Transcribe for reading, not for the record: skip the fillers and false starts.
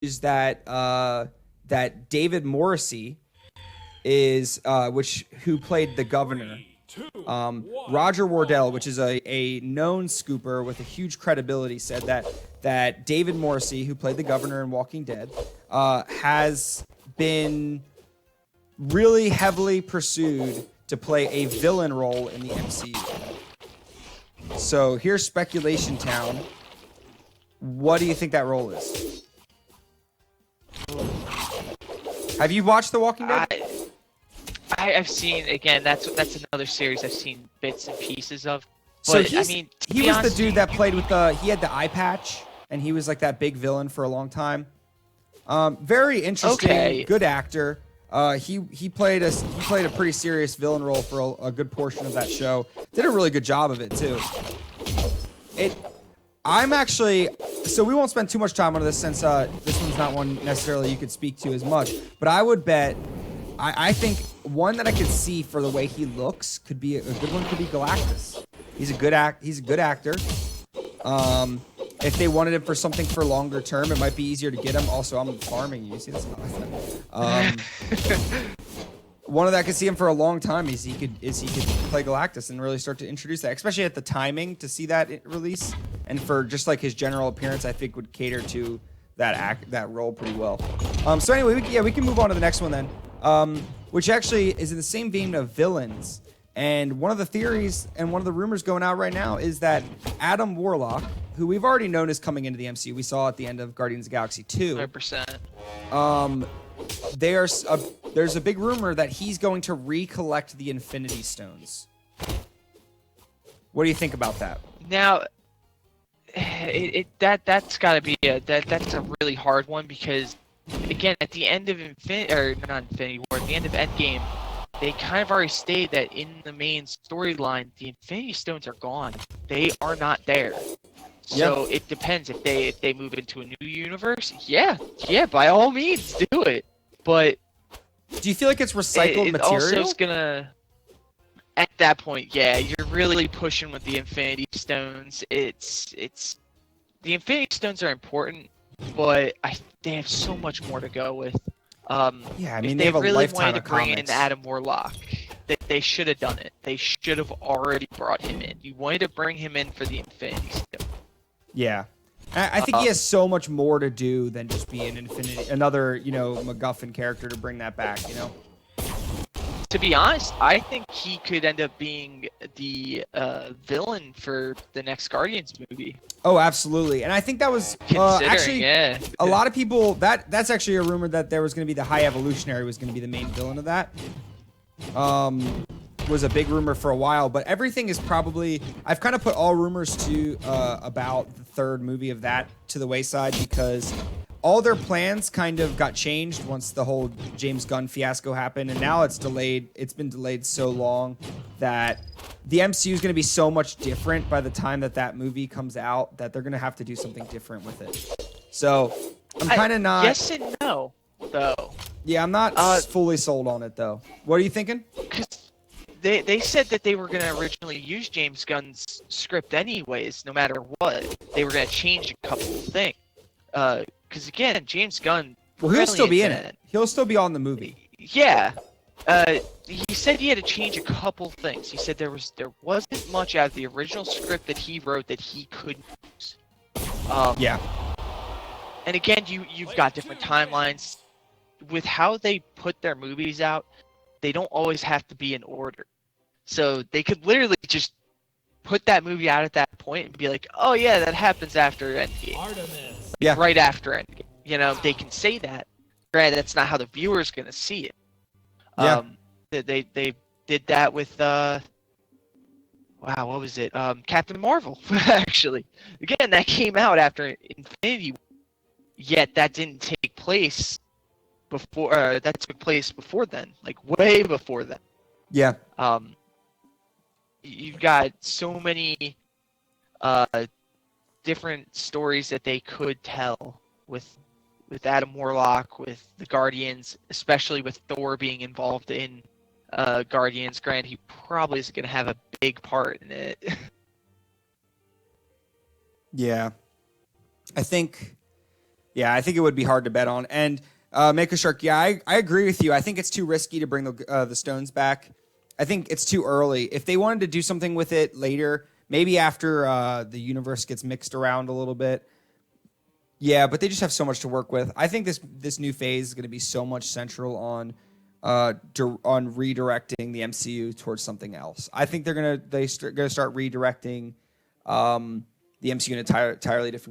is that that David Morrisey is who played the governor. Roger Wardell, which is a known scooper with a huge credibility, said that David Morrisey, who played the governor in Walking Dead, has been really heavily pursued to play a villain role in the MCU. So here's Speculation Town. What do you think that role is? Have you watched The Walking Dead? I've seen, again, that's another series I've seen bits and pieces of. But so he was the dude that played with he had the eye patch, and he was like that big villain for a long time. Very interesting, good actor. He played a pretty serious villain role for a good portion of that show. Did a really good job of it too. So we won't spend too much time on this since this one's not one necessarily you could speak to as much. But I would bet, I think one that I could see for the way he looks could be a good one. Could be Galactus. He's a good actor. If they wanted him for something for longer term, it might be easier to get him. Also, I'm farming you. See this? One of that I could see him for a long time is he could play Galactus and really start to introduce that, especially at the timing to see that release, and for just like his general appearance, I think would cater to that role pretty well. So anyway, we can move on to the next one then, which actually is in the same vein of villains. And one of the theories and one of the rumors going out right now is that Adam Warlock, who we've already known is coming into the MCU, we saw at the end of Guardians of the Galaxy 2. 100%. There's a big rumor that he's going to recollect the Infinity Stones. What do you think about that? Now, that's got to be that's a really hard one, because again, at the end of at the end of Endgame, they kind of already stated that in the main storyline, the Infinity Stones are gone. They are not there. So It depends if they move into a new universe. Yeah, by all means, do it. But do you feel like it's recycled material? Also, it's gonna. At that point, yeah, you're really pushing with the Infinity Stones. It's the Infinity Stones are important, but they have so much more to go with. Yeah, I mean, if they have a really lifetime wanted of to bring comics. in Adam Warlock, they should have done it. They should have already brought him in. You wanted to bring him in for the Infinity Stone. Yeah. I think he has so much more to do than just be another, MacGuffin character to bring that back, To be honest, I think he could end up being the villain for the next Guardians movie. Oh, absolutely. And I think that was actually a lot of people, that's actually a rumor that there was going to be the High Evolutionary was going to be the main villain of that. Was a big rumor for a while, but everything is probably, I've kind of put all rumors to about the third movie of that to the wayside, because all their plans kind of got changed once the whole James Gunn fiasco happened, and now it's delayed. It's been delayed so long that the MCU is going to be so much different by the time that movie comes out that they're going to have to do something different with it. So I'm kind of not. Yes and no, though. Yeah, I'm not fully sold on it though. What are you thinking? They said that they were going to originally use James Gunn's script anyways, no matter what. They were going to change a couple of things. Because again, James Gunn. Well, he'll still be in it. He'll still be on the movie. Yeah. He said he had to change a couple things. He said there wasn't much out of the original script that he wrote that he couldn't use. Yeah. And again, you've got different timelines. With how they put their movies out, they don't always have to be in order. So they could literally just put that movie out at that point and be like, oh yeah, that happens after Endgame. Artemis. Yeah. Right after Endgame. They can say that. Granted, that's not how the viewer's going to see it. Yeah. They did that with, what was it? Captain Marvel, actually. Again, that came out after Infinity War, yet that didn't take place before, that took place before then, like way before then. Yeah. You've got so many different stories that they could tell with Adam Warlock, with the Guardians, especially with Thor being involved in Guardians. Granted, he probably isn't going to have a big part in it. Yeah. I think Yeah, I think it would be hard to bet on. And Mako Shark, yeah, I agree with you. I think it's too risky to bring the stones back. I think it's too early. If they wanted to do something with it later, maybe after the universe gets mixed around a little bit. Yeah, but they just have so much to work with. I think this new phase is going to be so much central on redirecting the MCU towards something else. I think they're going to start redirecting the MCU in an entirely different